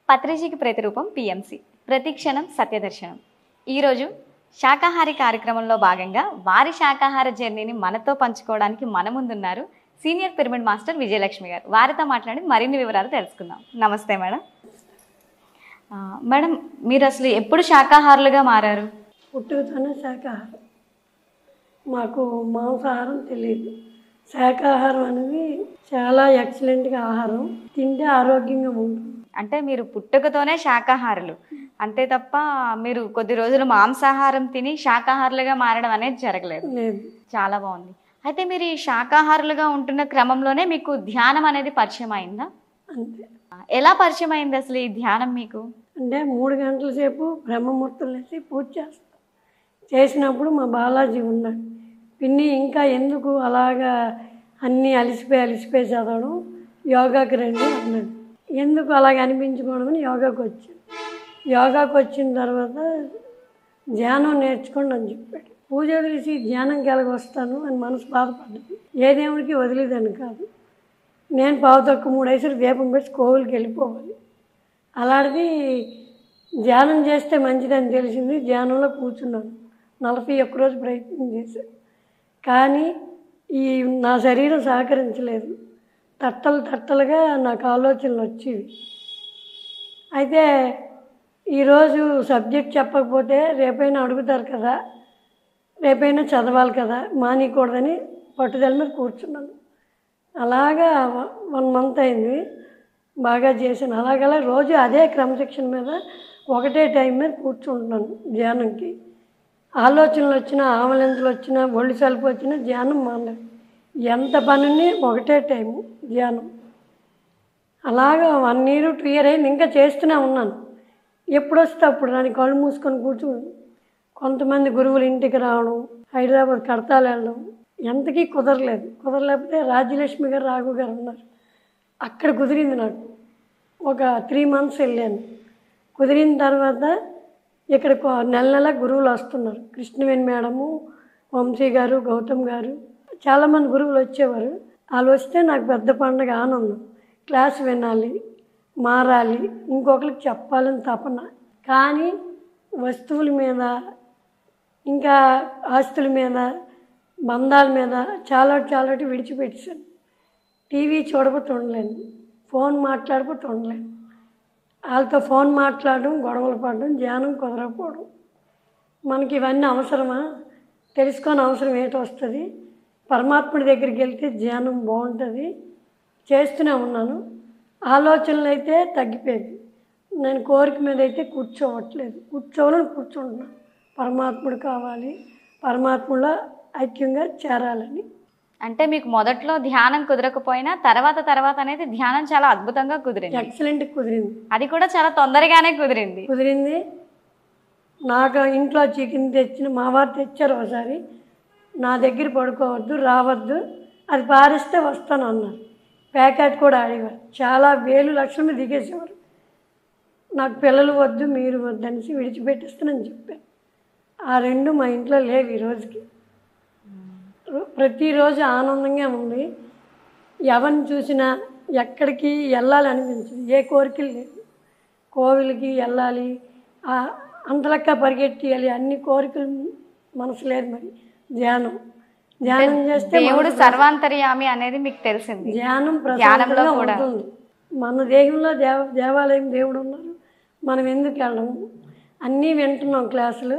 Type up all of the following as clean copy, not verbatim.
పత్రిజీకి ప్రతిరూపం పిఎంసి, ప్రతి క్షణం సత్యదర్శనం. ఈరోజు శాకాహారి కార్యక్రమంలో భాగంగా వారి శాకాహార జర్నీని మనతో పంచుకోవడానికి మన ముందున్నారు సీనియర్ పిరమిడ్ మాస్టర్ విజయలక్ష్మి గారు. వారితో మాట్లాడి మరిన్ని వివరాలు తెలుసుకుందాం. నమస్తే మేడం. మేడం, మీరు అసలు ఎప్పుడు శాకాహారులుగా మారారు? పుట్టుకతోనే శాకాహారం. మాకు మాంసాహారం తెలియదు. శాకాహారం అనేది చాలా ఎక్సలెంట్గా ఆహారం, తింటే ఆరోగ్యంగా ఉంటుంది. అంటే మీరు పుట్టుకతోనే శాకాహారులు అంతే తప్ప మీరు కొద్ది రోజులు మాంసాహారం తిని శాకాహారులుగా మారడం అనేది జరగలేదు. లేదు. చాలా బాగుంది. అయితే మీరు ఈ శాకాహారులుగా ఉంటున్న క్రమంలోనే మీకు ధ్యానం అనేది పరిచయం అయిందా? అంతే. ఎలా పరిచయం అయింది అసలు ఈ ధ్యానం మీకు? అంటే 3 గంటల సేపు బ్రహ్మముహూర్తం వేసి పూజ చేస్తాం. చేసినప్పుడు మా బాలాజీ ఉన్నాడు. పిన్ని ఇంకా ఎందుకు అలాగా అన్నీ అలిసిపోయి చదవడం, యోగాకి రండి అన్నాడు. ఎందుకు అలాగ అనిపించుకోవడం అని యోగాకి వచ్చాను. యోగాకి వచ్చిన తర్వాత ధ్యానం నేర్చుకోండి అని చెప్పాడు. పూజ వదిలేసి ధ్యానంకి ఎలాగ వస్తాను అని మనసు బాధపడ్డది. ఏ దేవుడికి వదిలేదని కాదు. నేను పావు తక్కువ 3 వయసులు దీపం పెట్టి కోవిలికి వెళ్ళిపోవాలి. అలాంటిది ధ్యానం చేస్తే మంచిదని తెలిసింది. ధ్యానంలో కూర్చున్నాను. 41 రోజు ప్రయత్నం చేశాను. కానీ నా శరీరం సహకరించలేదు. తట్టలుగా నాకు ఆలోచనలు వచ్చేవి. అయితే ఈరోజు సబ్జెక్ట్ చెప్పకపోతే రేపైనా అడుగుతారు కదా, రేపైనా చదవాలి కదా, మానేయకూడదని పట్టుదల మీద కూర్చున్నాను. అలాగా 1 మంత్ అయింది. బాగా చేశాను. అలాగలా రోజు అదే క్రమశిక్షణ మీద ఒకటే టైం మీద కూర్చుంటున్నాను ధ్యానంకి. ఆలోచనలు వచ్చినా, ఆవలింతలు వచ్చినా, ఒళ్ళు సలుపు వచ్చినా ధ్యానం మానలేదు. ఎంత పనిని ఒకటే టైము ధ్యానం. అలాగా 1 year 2 year అయింది. ఇంకా చేస్తూనే ఉన్నాను. ఎప్పుడు వస్తే అప్పుడు దాన్ని కళ్ళు మూసుకొని కూర్చుని కొంతమంది గురువులు ఇంటికి రావడం, హైదరాబాద్ కడతాలు వెళ్ళడం ఎంతకీ కుదరలేకపోతే రాజ్యలక్ష్మి గారు, రాఘు గారు ఉన్నారు. అక్కడ కుదిరింది నాకు. ఒక 3 months వెళ్ళాను. కుదిరిన తర్వాత ఇక్కడ నెల గురువులు వస్తున్నారు. కృష్ణవేణి మేడము, వంశీ గారు, గౌతమ్ గారు, చాలామంది గురువులు వచ్చేవారు. వాళ్ళు వస్తే నాకు పెద్ద పండుగ, ఆనందం. క్లాస్ వినాలి, మారాలి, ఇంకొకరికి చెప్పాలని తపన. కానీ వస్తువుల మీద, ఇంకా ఆస్తుల మీద, బంధాల మీద చాలా విడిచిపెట్టేశాను. టీవీ చూడకపోతే ఉండలేను, ఫోన్ మాట్లాడకపోతే ఉండలేను. వాళ్ళతో ఫోన్ మాట్లాడడం, గొడవలు పడడం, ధ్యానం కుదరకపోవడం. మనకి ఇవన్నీ అవసరమా? తెలుసుకొని అవసరం ఏంటి వస్తుంది. పరమాత్ముడి దగ్గరికి వెళ్తే ధ్యానం బాగుంటుంది. చేస్తూనే ఉన్నాను. ఆలోచనలు అయితే తగ్గిపోయింది. నేను కోరిక మీద అయితే కూర్చోవట్లేదు. కూర్చుంటున్నాను. పరమాత్ముడు కావాలి, పరమాత్ములో ఐక్యంగా చేరాలని. అంటే మీకు మొదట్లో ధ్యానం కుదరకపోయినా తర్వాత అనేది ధ్యానం చాలా అద్భుతంగా కుదిరింది. ఎక్సలెంట్ కుదిరింది. అది కూడా చాలా తొందరగానే కుదిరింది. నాకు ఇంట్లో చికెన్ తెచ్చిన మా వారు తెచ్చారు. ఒకసారి నా దగ్గర పడుకోవద్దు, రావద్దు, అది పారిస్తే వస్తాను అన్నారు. ప్యాకెట్ కూడా ఆడేవారు. చాలా వేలు లక్షల మీద దిగేసేవారు. నాకు పిల్లలు వద్దు, మీరు వద్దు అనేసి విడిచిపెట్టేస్తానని చెప్పాను. ఆ 2 మా ఇంట్లో లేవు ఈ రోజుకి. ప్రతిరోజు ఆనందంగా ఉంది. ఎవరిని చూసినా ఎక్కడికి వెళ్ళాలి అనిపించింది. ఏ కోరికలు లేదు. కోవిలికి వెళ్ళాలి, అంతలక్క పరిగెట్టియాలి, అన్ని కోరికలు మనసు లేదు. మరి ధ్యానం చేస్తే దేవుడు సర్వాంతర్యామి అనేది మీకు తెలిసింది. ధ్యానం ప్రశాంతంగా ఉంటుంది. మన దేహంలో దేవాలయం దేవుడు ఉన్నారు. మనం ఎందుకు వెళ్ళము? అన్నీ వింటున్నాం క్లాసులు.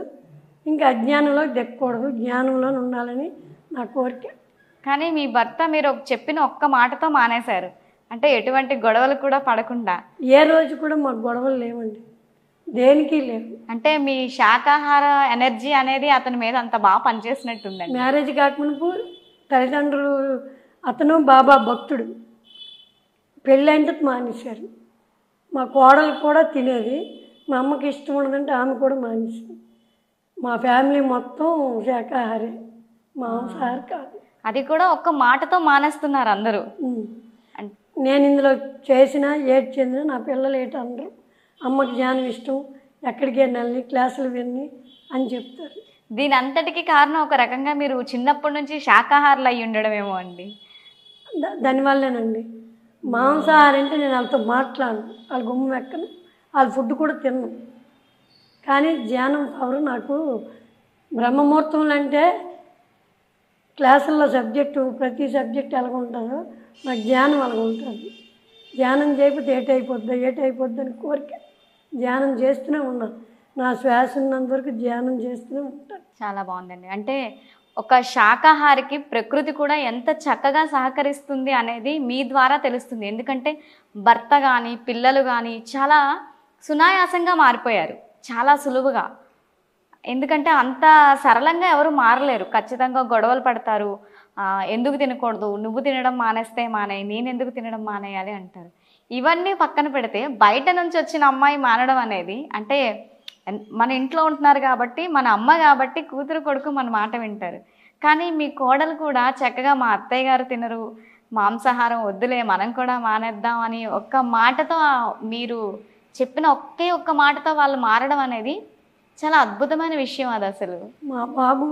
ఇంకా అజ్ఞానంలో దెక్కకూడదు, జ్ఞానంలో ఉండాలని నా కోరిక. కానీ మీ భర్త మీరు చెప్పిన ఒక్క మాటతో మానేశారు. అంటే ఎటువంటి గొడవలు కూడా పడకుండా. ఏ రోజు కూడా మాకు గొడవలు లేవండి, దేనికి లేవు. అంటే మీ శాకాహార ఎనర్జీ అనేది అతని మీద అంత బాగా పనిచేసినట్టుందండి. మ్యారేజ్ కాకముందు తల్లిదండ్రులు, అతను బాబా భక్తుడు, పెళ్ళంటే మానేశారు. మా కోడలు కూడా తినేది. మా అమ్మకి ఇష్టం ఉండదంటే ఆమె కూడా మానేసింది. మా ఫ్యామిలీ మొత్తం శాకాహారి, మాంసాహారి కాదు. అది కూడా ఒక్క మాటతో మానేస్తున్నారు అందరూ. నేను ఇందులో చేసినా ఏది చెందినా నా పిల్లలు ఏటి అందరూ అమ్మకి ధ్యానం ఇష్టం, ఎక్కడికి వెళ్ళాలి, క్లాసులు విని అని చెప్తారు. దీని అంతటికి కారణం ఒక రకంగా మీరు చిన్నప్పటి నుంచి శాకాహారులు అయ్యి ఉండడమేమో అండి. దానివల్లేనండి. మాంసాహారం అంటే నేను వాళ్ళతో మాట్లాడను, వాళ్ళ గుమ్మం ఎక్కను, వాళ్ళ ఫుడ్ కూడా తిన్నాం. కానీ ధ్యానం పవర్ నాకు బ్రహ్మముహూర్తంలో అంటే క్లాసుల్లో సబ్జెక్టు ప్రతి సబ్జెక్ట్ ఎలాగ ఉంటుందో నాకు ధ్యానం అలాగ ఉంటుంది. ధ్యానం చేయకపోతే ఏటైపోద్ది అని కోరిక. ధ్యానం చేస్తూనే ఉన్నాను. నా శ్వాస ఉన్నంత వరకు ధ్యానం చేస్తూనే ఉంటాను. చాలా బాగుందండి. అంటే ఒక శాకాహారికి ప్రకృతి కూడా ఎంత చక్కగా సహకరిస్తుంది అనేది మీ ద్వారా తెలుస్తుంది. ఎందుకంటే భర్త కానీ పిల్లలు కానీ చాలా సునాయాసంగా మారిపోయారు, చాలా సులువుగా. ఎందుకంటే అంత సరళంగా ఎవరు మారలేరు, ఖచ్చితంగా గొడవలు పడతారు. ఎందుకు తినకూడదు, నువ్వు తినడం మానేస్తే మానేయి, నేను ఎందుకు తినడం మానేయాలి అంటారు. ఇవన్నీ పక్కన పెడితే బయట నుంచి వచ్చిన అమ్మాయి మానడం అనేది, అంటే మన ఇంట్లో ఉంటున్నారు కాబట్టి, మన అమ్మ కాబట్టి కూతురు కొడుకు మన మాట వింటారు. కానీ మీ కోడలు కూడా చక్కగా మా అత్తయ్య గారు తినరు, మాంసాహారం వద్దులే మనం కూడా మానేద్దాం అని ఒక్క మాటతో, మీరు చెప్పిన ఒక్క మాటతో వాళ్ళు మారడం అనేది చాలా అద్భుతమైన విషయం అది అసలు. మా బాబు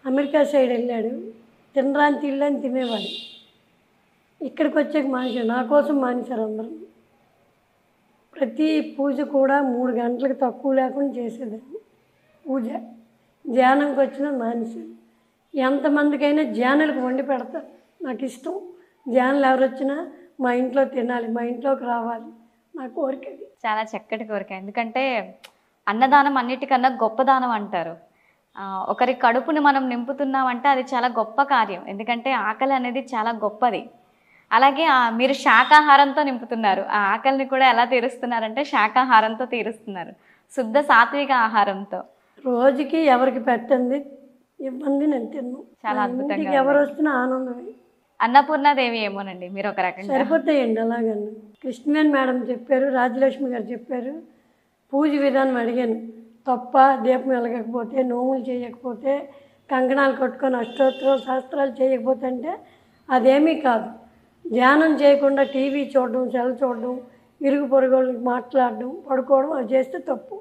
అమెరికా సైడ్ వెళ్ళాడు, తినరాని తిళ్ళని తినేవాడు. ఇక్కడికి వచ్చాక మానేశాడు, నా కోసం మానేశారు అందరూ. ప్రతి పూజ కూడా 3 గంటలకు తక్కువ లేకుండా చేసేదాన్ని పూజ. ధ్యానంకి వచ్చినా మానేశాను. ఎంతమందికైనా ధ్యానాలకు వండి పెడతాను, నాకు ఇష్టం. ధ్యానాలు ఎవరు వచ్చినా మా ఇంట్లో తినాలి, మా ఇంట్లోకి రావాలి, నా కోరిక అది. చాలా చక్కటి కోరిక. ఎందుకంటే అన్నదానం అన్నిటికన్నా గొప్ప దానం అంటారు. ఒకరి కడుపుని మనం నింపుతున్నామంటే అది చాలా గొప్ప కార్యం. ఎందుకంటే ఆకలి అనేది చాలా గొప్పది. అలాగే మీరు శాకాహారంతో నింపుతున్నారు. ఆ ఆకలిని కూడా ఎలా తీరుస్తున్నారంటే శాకాహారంతో తీరుస్తున్నారు, శుద్ధ సాత్విక ఆహారంతో. రోజుకి ఎవరికి పెట్టండి ఇబ్బంది నేను తిన్నాను. చాలా అద్భుతంగా. ఎవరు వస్తున్నా ఆనందమే. అన్నపూర్ణాదేవి ఏమోనండి, మీరు ఒక రకంగా సరిపోతాయండి. అలాగని కృష్ణవేణి మేడం చెప్పారు, రాజ్యలక్ష్మి గారు చెప్పారు. పూజ విధానం అడిగాను, తప్ప దీపం వెలగకపోతే, నోములు చేయకపోతే, కంకణాలు కట్టుకొని అష్టోత్తరాలు శాస్త్రాలు చేయకపోతే అంటే అదేమీ కాదు. ధ్యానం చేయకుండా టీవీ చూడడం, సెల్ చూడడం, ఇరుగు పొరుగుళ్ళకి మాట్లాడడం, పడుకోవడం అవి చేస్తే తప్పు.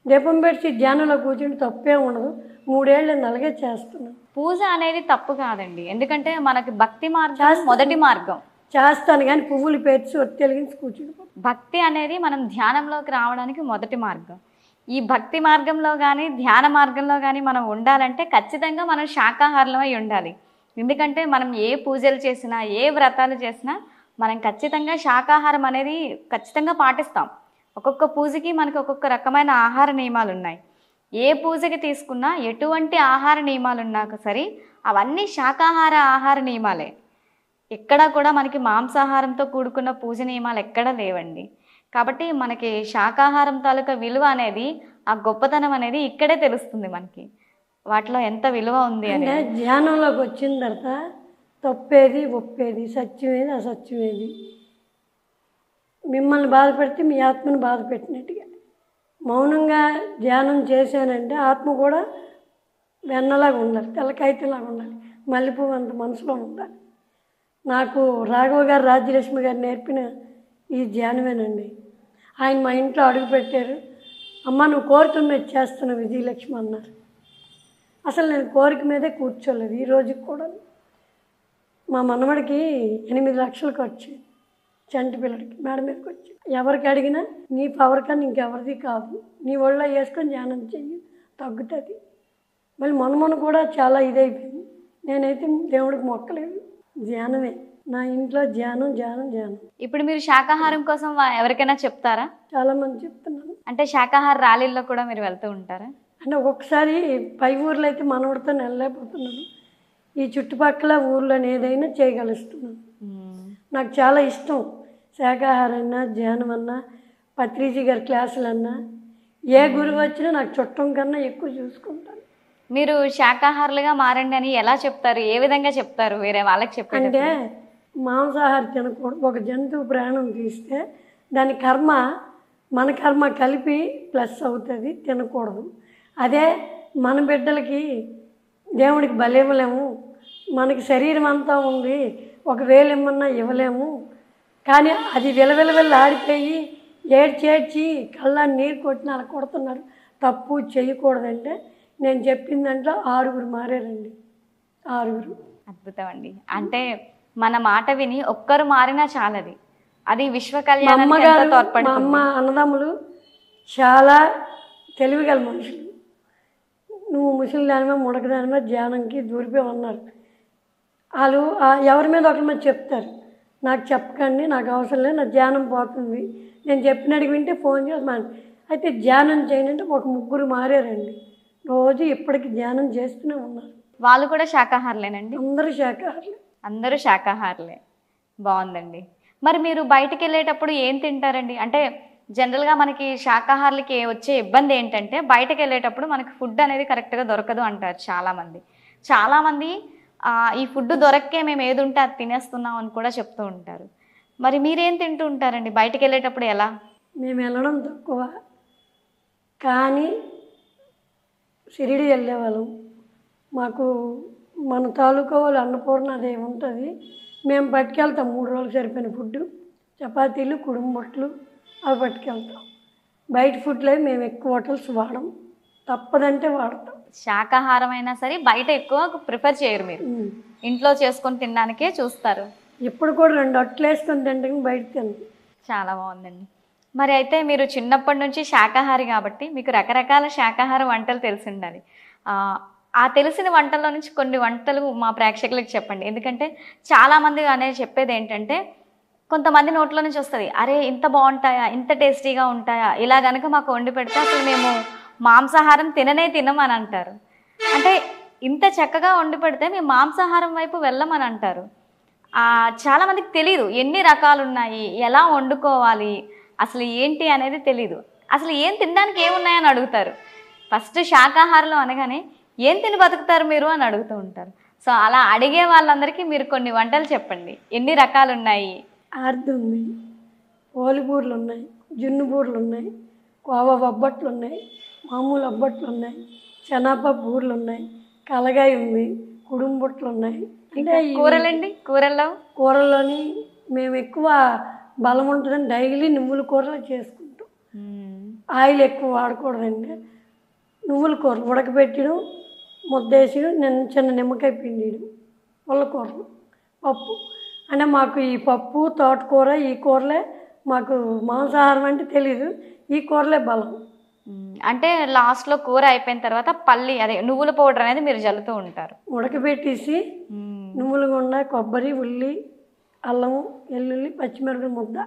దీపం పెట్టి ధ్యానంలో కూర్చుంటే తప్పే ఉండదు. 3 ఏళ్ళు నేను అలాగే చేస్తున్నాను. పూజ అనేది తప్పు కాదండి, ఎందుకంటే మనకి భక్తి మార్గం మొదటి మార్గం. చేస్తాను కానీ పువ్వులు పేర్చి ఒత్తి వెలిగించి కూర్చుండిపోతాను. భక్తి అనేది మనం ధ్యానంలోకి రావడానికి మొదటి మార్గం. ఈ భక్తి మార్గంలో కానీ ధ్యాన మార్గంలో కానీ మనం ఉండాలంటే ఖచ్చితంగా మనం శాకాహారులమై ఉండాలి. ఎందుకంటే మనం ఏ పూజలు చేసినా, ఏ వ్రతాలు చేసినా మనం ఖచ్చితంగా శాకాహారం అనేది ఖచ్చితంగా పాటిస్తాం. ఒక్కొక్క పూజకి మనకి ఒక్కొక్క రకమైన ఆహార నియమాలు ఉన్నాయి. ఏ పూజకి తీసుకున్నా ఎటువంటి ఆహార నియమాలు ఉన్నా సరే అవన్నీ శాకాహార ఆహార నియమాలే. ఎక్కడా కూడా మనకి మాంసాహారంతో కూడుకున్న పూజ నియమాలు ఎక్కడా లేవండి. కాబట్టి మనకి శాకాహారం తాలూకా విలువ అనేది, ఆ గొప్పతనం అనేది ఇక్కడే తెలుస్తుంది మనకి, వాటిలో ఎంత విలువ ఉంది అని. ధ్యానంలోకి వచ్చిన తర్వాత తప్పేది ఒప్పేది, సత్యమేది అసత్యమేది, మిమ్మల్ని బాధ పెడితే మీ ఆత్మను బాధ పెట్టినట్టుగా మౌనంగా ధ్యానం చేశానంటే ఆత్మ కూడా వెన్నలాగా ఉండాలి, తెల్లకాయతలాగా ఉండాలి, మల్లెపువ్వు అంత మనసులో ఉండాలి. నాకు రాఘవ గారు, రాజ్యలక్ష్మి గారు నేర్పిన ఈ ధ్యానమేనండి. ఆయన మా ఇంట్లో అడుగు పెట్టారు. అమ్మ నువ్వు కోరిక మీద చేస్తున్నావు విజయలక్ష్మి అన్నారు. అసలు నేను కోరిక మీదే కూర్చోలేదు. ఈ రోజుకి కూడా మా మనవడికి 8 లక్షలు ఖర్చు, చంటి పిల్లడికి మేడ మీదకి వచ్చి. ఎవరికి అడిగినా నీ పవర్ కన్నా ఇంకెవరిది కాదు, నీ ఒళ్ళో వేసుకొని ధ్యానం చెయ్యి తగ్గుతుంది. మళ్ళీ మొన్న కూడా చాలా ఇదైపోయింది. నేనైతే దేవుడికి మొక్కలేదు, ధ్యానమే నా ఇంట్లో, ధ్యానం ధ్యానం ధ్యానం. ఇప్పుడు మీరు శాకాహారం కోసం ఎవరికైనా చెప్తారా? చాలామంది చెప్తున్నాను. అంటే శాకాహార ర్యాలీల్లో కూడా మీరు వెళ్తూ ఉంటారా? అంటే ఒక్కొక్కసారి పై ఊర్లో అయితే మనవడితో వెళ్ళలేకపోతున్నాను, ఈ చుట్టుపక్కల ఊర్లోనే ఏదైనా చేయగలుగుతున్నాను. నాకు చాలా ఇష్టం శాకాహారం అన్నా, ధ్యానం అన్నా, పత్రిజీ గారి క్లాసులన్నా, ఏ గురువు వచ్చినా నాకు చుట్టం కన్నా ఎక్కువ చూసుకుంటాను. మీరు శాకాహారులుగా మారండి అని ఎలా చెప్తారు, ఏ విధంగా చెప్తారు వేరే వాళ్ళకి చెప్పండి? అంటే మాంసాహారం తినకూడదు. ఒక జంతువు ప్రాణం తీస్తే దాని కర్మ మన కర్మ కలిపి ప్లస్ అవుతుంది, తినకూడదు. అదే మన బిడ్డలకి దేవుడికి బలివ్వలేము, మనకి శరీరం అంతా ఉంది, 1,000 ఇమ్మన్నా ఇవ్వలేము, కానీ అది విలవిలవిల్లు ఆడిపోయి ఏడ్చేడ్చి కళ్ళ నీరు కొట్టిన అలా కొడుతున్నారు, తప్పు చేయకూడదంటే నేను చెప్పిన దాంట్లో 6 మారారండి. 6. అద్భుతం అండి. అంటే మన మాట విని ఒక్కరు మారినా చాలది, అది విశ్వ మా కళ్యాణానికి ఎంత అమ్మగారు మా తోడ్పడుతుంది. అమ్మ అన్నదమ్ములు చాలా తెలివిగల మనుషులు. నువ్వు ముసలి దాని మీద ముడక దాని మీద ధ్యానంకి దూరిపోయి ఉన్నారు. వాళ్ళు ఎవరి మీద ఒకరి మీద చెప్తారు, నాకు చెప్పకండి, నాకు అవసరం లేదు, నా ధ్యానం పోతుంది, నేను చెప్పినట్టుగా వింటే ఫోన్ చేసి అయితే ధ్యానం చేయండి అంటే ఒక ముగ్గురు మారారండి. రోజు ఇప్పటికి ధ్యానం చేస్తూనే ఉన్నారు. వాళ్ళు కూడా శాకాహారులేనండి? అందరూ శాఖాహారులు. అందరూ శాకాహారులే. బాగుందండి. మరి మీరు బయటికి వెళ్ళేటప్పుడు ఏం తింటారండి? అంటే జనరల్గా మనకి శాకాహారులకి వచ్చే ఇబ్బంది ఏంటంటే బయటకు వెళ్ళేటప్పుడు మనకి ఫుడ్ అనేది కరెక్ట్గా దొరకదు అంటారు చాలామంది ఈ ఫుడ్ దొరక్కే మేము ఏది ఉంటే అది తినేస్తున్నాం అని కూడా చెప్తూ ఉంటారు. మరి మీరేం తింటూ ఉంటారండి బయటికి వెళ్ళేటప్పుడు? ఎలా? మేము వెళ్ళడం తక్కువ, కానీ షిరిడి వెళ్ళేవాళ్ళం. మాకు మన తాలూకా వాళ్ళు అన్నపూర్ణ అదే ఉంటుంది, మేము పట్టుకెళ్తాం 3 రోజులు సరిపోయిన ఫుడ్, చపాతీలు కుడుంబొట్లు అవి పట్టుకెళ్తాం. బయట ఫుడ్లో మేము ఎక్కువ హోటల్స్ వాడం, తప్పదంటే వాడతాం. శాకాహారం అయినా సరే బయట ఎక్కువ ప్రిఫర్ చేయరు, మీరు ఇంట్లో చేసుకొని తినడానికే చూస్తారు. ఇప్పుడు కూడా 2 అట్లు వేసుకొని తింటాం, బయట తింటాం. చాలా బాగుందండి. మరి అయితే మీరు చిన్నప్పటి నుంచి శాకాహారి కాబట్టి మీకు రకరకాల శాకాహార వంటలు తెలిసి ఉండాలి. ఆ తెలిసిన వంటల్లో నుంచి కొన్ని వంటలు మా ప్రేక్షకులకు చెప్పండి. ఎందుకంటే చాలామంది అనేది చెప్పేది ఏంటంటే కొంతమంది నోట్లో నుంచి వస్తుంది, అరే ఇంత బాగుంటాయా, ఇంత టేస్టీగా ఉంటాయా, ఇలా కనుక మాకు వండి పెడితే అసలు మేము మాంసాహారం తినం అని అంటారు. అంటే ఇంత చక్కగా వండి పెడితే మేము మాంసాహారం వైపు వెళ్ళమని అంటారు. చాలామందికి తెలియదు ఎన్ని రకాలు ఉన్నాయి, ఎలా వండుకోవాలి, అసలు ఏంటి అనేది తెలీదు. అసలు ఏం తినడానికి ఏమున్నాయని అడుగుతారు. ఫస్ట్ శాకాహారంలో అనగానే ఏం తిని బతుకుతారు మీరు అని అడుగుతూ ఉంటారు. సో అలా అడిగే వాళ్ళందరికీ మీరు కొన్ని వంటలు చెప్పండి, ఎన్ని రకాలు ఉన్నాయి? ఆర్ది ఉంది, పోలిబూర్లు ఉన్నాయి, జున్ను బూర్లు ఉన్నాయి, కోవా బొబ్బట్లు ఉన్నాయి, మామూలు అబ్బట్లు ఉన్నాయి, శనగపప్పు బూర్లు ఉన్నాయి, కలగాయ ఉంది, కుడుంబొట్లు ఉన్నాయి. అంటే కూరలండి, కూరల్లోని మేము ఎక్కువ బలం ఉంటుందని డైలీ నువ్వుల కూరలు చేసుకుంటాం. ఆయిల్ ఎక్కువ వాడకూడదండి. నువ్వుల కూరలు ఉడకబెట్టడం, ముద్దేసి చిన్న నిమ్మకాయ పిండియడం, పుల్లకూరలు, పప్పు. అంటే మాకు ఈ పప్పు, తోటకూర, ఈ కూరలే మాకు మాంసాహారం అంటే తెలీదు, ఈ కూరలే బలం. అంటే లాస్ట్లో కూర అయిపోయిన తర్వాత అదే నువ్వుల పౌడర్ అనేది మీరు జల్లుతూ ఉంటారు. ఉడకబెట్టేసి నువ్వుల గుండ, కొబ్బరి, ఉల్లి, అల్లము, వెల్లుల్లి, పచ్చిమిరపకాయ ముద్ద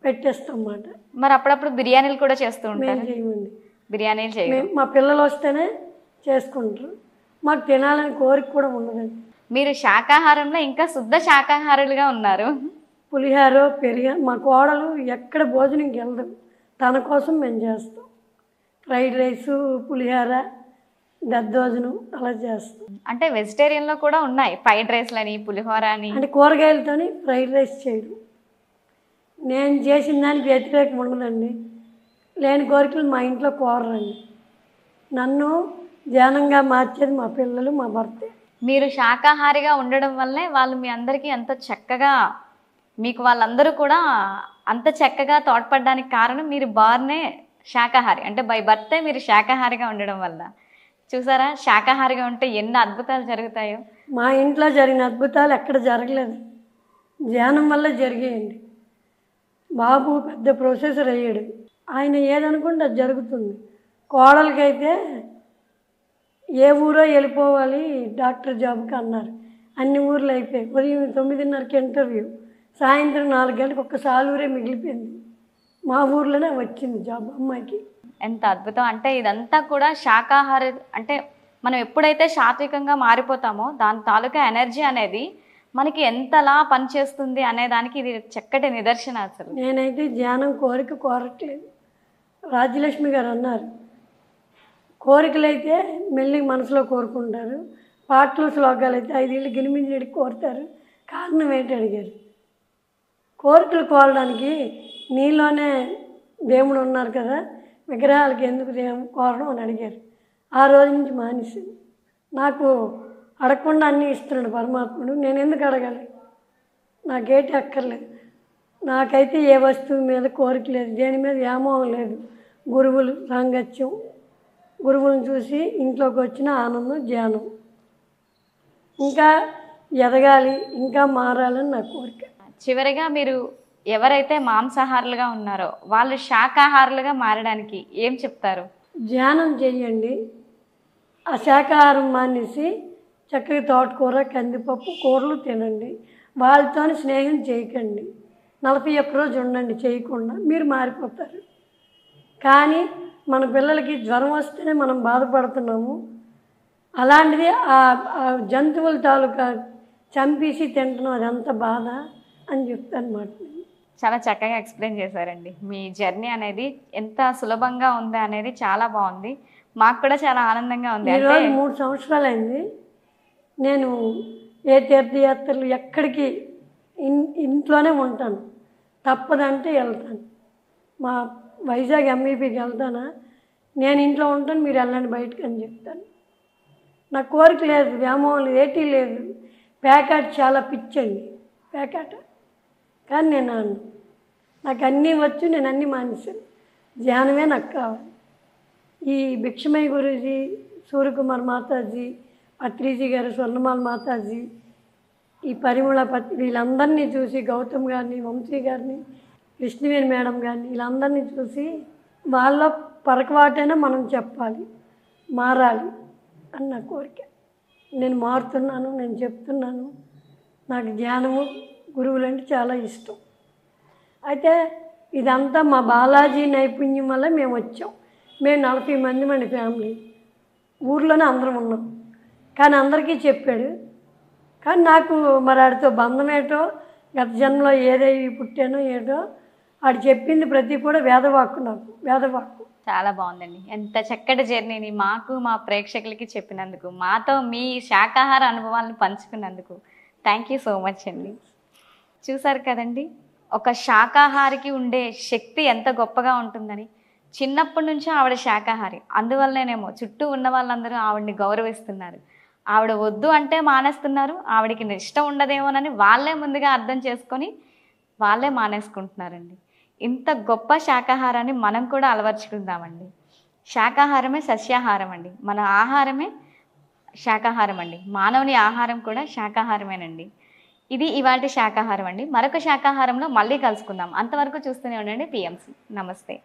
పెట్టేస్తాం అన్నమాట. మరి అప్పుడప్పుడు బిర్యానీలు కూడా చేస్తూ ఉంటారు? చేయమండి, బిర్యానీలు చేయం. మా పిల్లలు వస్తేనే చేసుకుంటారు, మాకు తినాలని కోరిక కూడా ఉండదండి. మీరు శాకాహారంలో ఇంకా శుద్ధ శాకాహారులుగా ఉన్నారు. పులిహార, పెరుగు. మా కోడలు ఎక్కడ భోజనంకి వెళ్దాం, తన కోసం మేము చేస్తాం. ఫ్రైడ్ రైసు, పులిహార, దద్దోజనం అలా చేస్తాం. అంటే వెజిటేరియన్లో కూడా ఉన్నాయి ఫ్రైడ్ రైస్లని, పులిహోర అని. అంటే కూరగాయలతోని ఫ్రైడ్ రైస్ చేయడం. నేను చేసిన దానికి వ్యతిరేకం ఉండదండి, లేని కోరికలు మా ఇంట్లో కోరరండి. నన్ను ధ్యానంగా మార్చేది మా పిల్లలు, మా భర్తే. మీరు శాకాహారిగా ఉండడం వల్లే వాళ్ళు మీ అందరికీ ఎంత చక్కగా, మీకు వాళ్ళందరూ కూడా అంత చక్కగా తోడ్పడడానికి కారణం మీరు బార్నే శాకాహారి, అంటే బై బర్తే మీరు శాకాహారిగా ఉండడం వల్ల. చూసారా శాకాహారిగా ఉంటే ఎన్ని అద్భుతాలు జరుగుతాయో. మా ఇంట్లో జరిగిన అద్భుతాలు ఎక్కడ జరగలేదు, ధ్యానం వల్ల జరిగాయండి. బాబు పెద్ద ప్రొఫెసర్ అయ్యాడు, ఆయన ఏదనుకుంటే అది జరుగుతుంది. కోడలకైతే ఏ ఊరో వెళ్ళిపోవాలి డాక్టర్ జాబ్కి అన్నారు, అన్ని ఊర్లు అయిపోయాయి. ఉదయం 9:30కి ఇంటర్వ్యూ, సాయంత్రం 4 గంటలకు ఒక్క సాలూరే మిగిలిపోయింది. మా ఊర్లోనే వచ్చింది జాబ్ అమ్మాయికి. ఎంత అద్భుతం. అంటే ఇదంతా కూడా శాకాహారి, అంటే మనం ఎప్పుడైతే సాత్వికంగా మారిపోతామో దాని తాలూకా ఎనర్జీ అనేది మనకి ఎంతలా పనిచేస్తుంది అనే దానికి ఇది చక్కటి నిదర్శన. అసలు నేనైతే ధ్యానం కోరిక కోరట్లేదు. రాజ్యలక్ష్మి గారు అన్నారు, కోరికలైతే మెల్లి మనసులో కోరుకుంటారు, పాటలు శ్లోకాలు అయితే 5 ఏళ్ళు గినిమింజడికి కోరుతారు. కారణం ఏంటి అడిగారు. కోరికలు కోరడానికి నీలోనే దేవుడు ఉన్నారు కదా, విగ్రహాలకి ఎందుకు కోరడం అని అడిగారు. ఆ రోజు నుంచి మానేసింది. నాకు అడగకుండా అన్నీ ఇస్తున్నాడు పరమాత్ముడు, నేను ఎందుకు అడగాలి, నాకేటి అక్కర్లేదు. నాకైతే ఏ వస్తువు మీద కోరిక లేదు, దేని మీద వ్యామోహం లేదు. గురువులు సాంగత్యం, గురువులను చూసి ఇంట్లోకి వచ్చిన ఆనందం, ధ్యానం. ఇంకా ఎదగాలి, ఇంకా మారాలని నా కోరిక. చివరిగా మీరు ఎవరైతే మాంసాహారులుగా ఉన్నారో వాళ్ళు శాకాహారులుగా మారడానికి ఏం చెప్తారు? ధ్యానం చేయండి. ఆ శాకాహారం మానేసి చక్కగా తోటకూర, కందిపప్పు కూరలు తినండి. వాళ్ళతో స్నేహం చేయకండి. 41 రోజు ఉండండి చేయకుండా, మీరు మారిపోతారు. కానీ మన పిల్లలకి జ్వరం వస్తేనే మనం బాధపడుతున్నాము. అలాంటిది ఆ జంతువుల తాలూకా చంపేసి తింటున్నాం, అదంతా బాధ అని చెప్తానమాట. చాలా చక్కగా ఎక్స్ప్లెయిన్ చేశారండి. మీ జర్నీ అనేది ఎంత సులభంగా ఉందా అనేది చాలా బాగుంది. మాకు కూడా చాలా ఆనందంగా ఉంది. అంటే ఈరోజు 3 సంవత్సరాలైంది. నేను ఏ తీర్థయాత్రలు ఎక్కడికి ఇంట్లోనే ఉంటాను. తప్పదంటే వెళ్తాను. మా వైజాగ్ ఎంఈపీకి వెళ్తానా, నేను ఇంట్లో ఉంటాను, మీరు వెళ్ళండి బయటకు అని చెప్తాను. నా కోరిక లేదు, వ్యామోహం లేదు, ఏటీ లేదు. ప్యాకెట్ చాలా పిచ్చండి, ప్యాకెట్. కానీ నేను నాకు అన్నీ వచ్చు, నేను అన్నీ మానేశాను. ధ్యానమే నాకు కావాలి. ఈ భిక్షమయ్య గురూజీ, సూర్యకుమార్ మాతాజీ, పత్రిజీ గారు, స్వర్ణమాల మాతాజీ, ఈ పరిమళ వీళ్ళందరినీ చూసి, గౌతమ్ గారిని, వంశీ గారిని, కృష్ణవేణి మేడం గారిని, వీళ్ళందరినీ చూసి వాళ్ళ పరకవాటైనా మనం చెప్పాలి, మారాలి అన్న కోరిక. నేను మారుతున్నాను, నేను చెప్తున్నాను. నాకు ధ్యానము, గురువులంటే చాలా ఇష్టం. అయితే ఇదంతా మా బాలాజీ నైపుణ్యం వల్ల మేము వచ్చాం. మేము 40 మంది మన ఫ్యామిలీ, ఊర్లోనే అందరం ఉన్నాం. కానీ అందరికీ చెప్పాడు. కానీ నాకు మరి ఆడితో బంధం ఏటో, గత జన్మలో ఏదై పుట్టానో ఏటో, ఆడు చెప్పింది ప్రతి కూడా వేదవాక్కు, నాకు వేదవాక్కు. చాలా బాగుందండి. ఎంత చక్కటి జర్నీని మాకు, మా ప్రేక్షకులకి చెప్పినందుకు, మాతో మీ శాకాహార అనుభవాలను పంచుకున్నందుకు థ్యాంక్ యూ సో మచ్ అండి. చూసారు కదండి, ఒక శాకాహారికి ఉండే శక్తి ఎంత గొప్పగా ఉంటుందని. చిన్నప్పటి నుంచి ఆవిడ శాకాహారి, అందువల్లనేమో చుట్టూ ఉన్న వాళ్ళందరూ ఆవిడని గౌరవిస్తున్నారు. ఆవిడ వద్దు అంటే మానేస్తున్నారు, ఆవిడకి ఇష్టం ఉండదేమోనని వాళ్ళే ముందుగా అర్థం చేసుకొని వాళ్ళే మానేసుకుంటున్నారండి. ఇంత గొప్ప శాకాహారాన్ని మనం కూడా అలవర్చుకుందామండి. శాకాహారమే సస్యాహారం అండి, మన ఆహారమే శాకాహారం అండి, మానవుని ఆహారం కూడా శాకాహారమేనండి. ఇది ఇవాల్టి శాకాహారం అండి. మరొక శాకాహారంలో మళ్ళీ కలుసుకుందాం. అంతవరకు చూస్తూనే ఉండండి PMC. నమస్తే.